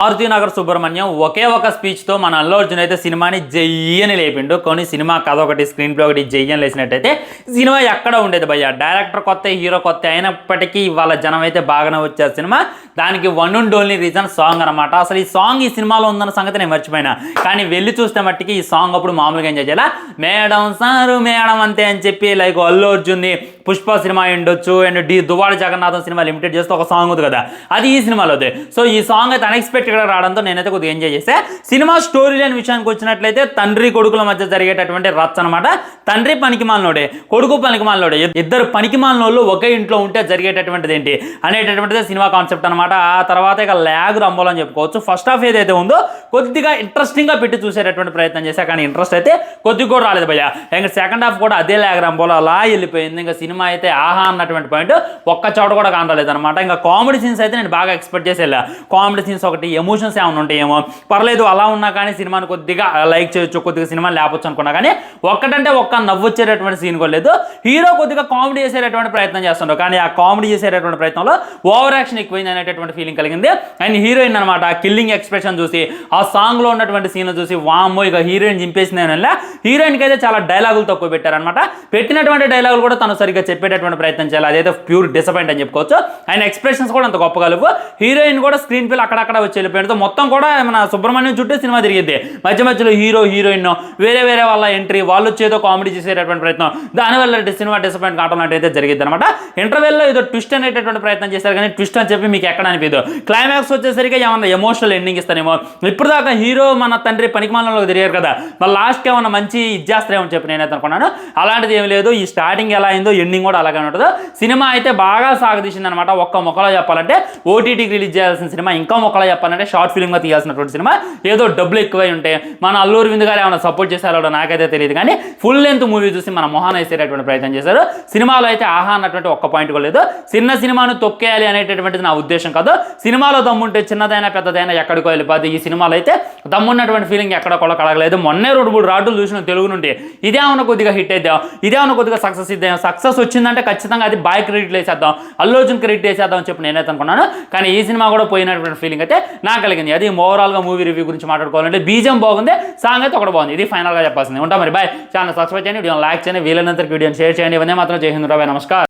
మారుతినగర్ సుబ్రహ్మణ్యం ఒకే ఒక స్పీచ్తో మన అల్లు అర్జున్ అయితే సినిమాని జయ్యని లేపిండు. కొన్ని సినిమా కథ ఒకటి, స్క్రీన్ ప్లే ఒకటి జయ్యని లేచినట్టయితే సినిమా ఎక్కడ ఉండేది భయ్య. డైరెక్టర్ కొత్త, హీరో కొత్త అయినప్పటికీ వాళ్ళ జనం అయితే బాగానే వచ్చారు సినిమా. దానికి one and only reason song అనమాట. అసలు ఈ సాంగ్ ఈ సినిమాలో ఉందన్న సంగతి నేను మర్చిపోయినా, కానీ వెళ్ళి చూస్తే మట్టికి ఈ సాంగ్ అప్పుడు మామూలుగా ఎంజాయ్ చేయాలా. మేడం సారు మేడం అంతే అని చెప్పి లైక్ అల్లు అర్జున్ని పుష్ప సినిమా ఉండొచ్చు and Duvvada Jagannatham cinema limited చేస్తే ఒక సాంగ్ ఉంది కదా, అది ఈ సినిమాలో. సో ఈ సాంగ్ అయితే అన్ఎక్స్పెక్టెడ్గా రావడంతో నేనైతే కొద్దిగా ఎంజాయ్ చేస్తే. సినిమా స్టోరీ లేని విషయానికి వచ్చినట్లయితే తండ్రి కొడుకుల మధ్య జరిగేటటువంటి రచ్చ అనమాట. తండ్రి పనికిమాలినోడే, కొడుకు పనికిమాలినోడే, ఇద్దరు పనికిమాలినోళ్ళు ఒకే ఇంట్లో ఉంటే జరిగేటటువంటిది ఏంటి అనేటటువంటిదే సినిమా కాన్సెప్ట్ అనమాట. ఆ తర్వాత ఇక ల్యాగ్ రంబోలని చెప్పుకోవచ్చు. ఫస్ట్ హాఫ్ ఏదైతే ఉందో కొద్దిగా ఇంట్రెస్టింగ్గా పెట్టి చూసేటటువంటి ప్రయత్నం చేశా, కానీ ఇంట్రెస్ట్ అయితే కొద్దిగా కూడా రాలేదు భయ్య. ఇంకా సెకండ్ హాఫ్ కూడా అదే ల్యాగ్ రంబోలో అలా వెళ్ళిపోయింది. ఇంకా సినిమా అయితే ఆహా అన్నటువంటి పాయింట్ ఒక్క చోట కూడా కానరాలేదు అనమాట. ఇంకా కామెడీ సీన్స్ అయితే నేను బాగా ఎక్స్పెక్ట్ చేసి వెళ్ళా. కామెడీ సీన్స్ ఒకటి, ఎమోషన్స్ ఏమైనా ఉంటాయేమో పర్లేదు, అలా ఉన్నా కానీ సినిమాని కొద్దిగా లైక్ చేయొచ్చు, కొద్దిగా సినిమా లేపొచ్చు అనుకున్నా, కానీ ఒక్కటంటే ఒక్క నవ్వు వచ్చేటటువంటి సీన్ కూడా లేదు. హీరో కొద్దిగా కామెడీ చేసేటటువంటి ప్రయత్నం చేస్తుండ్రు, కానీ ఆ కామెడీ చేసేటటువంటి ప్రయత్నంలో ఓవర్ యాక్షన్ ఎక్కువైంది అనేటటువంటి ఫీలింగ్ కలిగింది. అండ్ హీరోయిన్ అనమాట కిల్లింగ్ ఎక్స్ప్రెషన్ చూసి, ఆ సాంగ్లో ఉన్నటువంటి సీన్ చూసి వామ్మో ఇక హీరోయిన్ చింపేసింది అని. హీరోయిన్కి అయితే చాలా డైలాగులు తక్కువ పెట్టారనమాట. పెట్టినటువంటి డైలాగులు కూడా తను సరిగ్గా చెప్పేటటువంటి ప్రయత్నం చేయాలి, అదైతే ప్యూర్ డిసప్పాయింట్ అని చెప్పుకోవచ్చు. ఆయన ఎక్స్ప్రెషన్స్ కూడా అంత గొప్పగలవు. హీరోయిన్ కూడా స్క్రీన్ ప్లే అక్కడక్కడ వచ్చి వెళ్ళిపోయినతో మొత్తం కూడా మన సుబ్రహ్మణ్యం చుట్టూ సినిమా తిరిగిద్ది. మధ్య మధ్యలో హీరో హీరోయిన్ వేరే వేరే వాళ్ళ ఎంట్రీ, వాళ్ళు వచ్చేదో కామెడీ చేసేటటువంటి ప్రయత్నం, దానివల్ల సినిమా డిసప్పాయింట్ కావడం అయితే జరిగింది అనమాట. ఇంటర్వెల్లో ఏదో ట్విస్ట్ అనేటటువంటి ప్రయత్నం చేశారు, కానీ ట్విస్ట్ అని చెప్పి మీకు ఎక్కడ అనిపించదు. క్లైమాక్స్ వచ్చేసరికి ఏమన్నా ఎమోషనల్ ఎండింగ్ ఇస్తానేమో. ఇప్పుడు దాకా హీరో మన తండ్రి పనికిమాలలో తిరిగారు కదా, మరి లాస్ట్కి ఏమన్నా మంచి ఇచ్చేస్తారేమో చెప్పి నేనైతే అనుకున్నాను. అలాంటిది ఏమి లేదు. ఈ స్టార్టింగ్ ఎలా అయిందో ఎండింగ్ కూడా అలాగే ఉంటుంది. సినిమా అయితే బాగా సాగదీసింది అనమాట. ఒక్క మొక్కలో చెప్పాలంటే ఓటీటీకి రిలీజ్ చేయాల్సిన సినిమా ఇంకా మొక్కలో చెప్పాలంటే షార్ట్ ఫిల్మ్గా తీయాల్సినటువంటి సినిమా. ఏదో డబ్బులు ఎక్కువై ఉంటే మన అల్లు అరవింద్ గారు ఏమైనా సపోర్ట్ చేశారో నాకైతే తెలియదు, కానీ ఫుల్ లెంత్ మూవీ చూసి మన మొహాన్ వేసేటటువంటి ప్రయత్నం చేశారు. సినిమాలో అయితే ఆహా అన్నటువంటి ఒక్క పాయింట్ కూడా లేదు. చిన్న సినిమాను తొక్కేయాలి అనేటటువంటిది నా ఉద్దేశం కాదు. సినిమాలో దమ్ముంటే చిన్నదైనా పెద్దదైనా ఎక్కడికో వెళ్ళిపోద్ది. ఈ సినిమాలో అయితే దమ్మున్నటువంటి ఫీలింగ్ ఎక్కడ కూడా కలగలేదు. మొన్నే 2-3 రాడ్లు చూసిన తెలుగు నుండి, ఇదేమన్నా కొద్దిగా హిట్ అయిద్దాం, ఇదేమన్నా కొద్దిగా సక్సెస్ ఇద్దాం, సక్సెస్ వచ్చిందంటే ఖచ్చితంగా అది బాయ్ క్రెడిట్ వేసేద్దాం, అల్లు అర్జున్ క్రెడిట్ వేసేద్దాం అని చెప్పి నేనైతే అనుకున్నాను. కానీ ఈ సినిమా కూడా పోయినటువంటి ఫీలింగ్ అయితే నాకు కలిగింది. అది ఓవరాల్గా మూవీ రివ్యూ గురించి మాట్లాడుకోవాలంటే బీజం బాగుంది, సాంగ్ అయితే ఒకటి బాగుంది. ఇది ఫైనల్గా చెప్పాల్సింది. ఉంటా మరి, బాయ్. ఛానల్ సబ్స్క్రైబ్ చేయండి, వీడియో లైక్ చేయండి, వీలైనంత వీడియోని షేర్ చేయండి. ఇవన్నీ మాత్రం జై హింద్, నమస్కారం.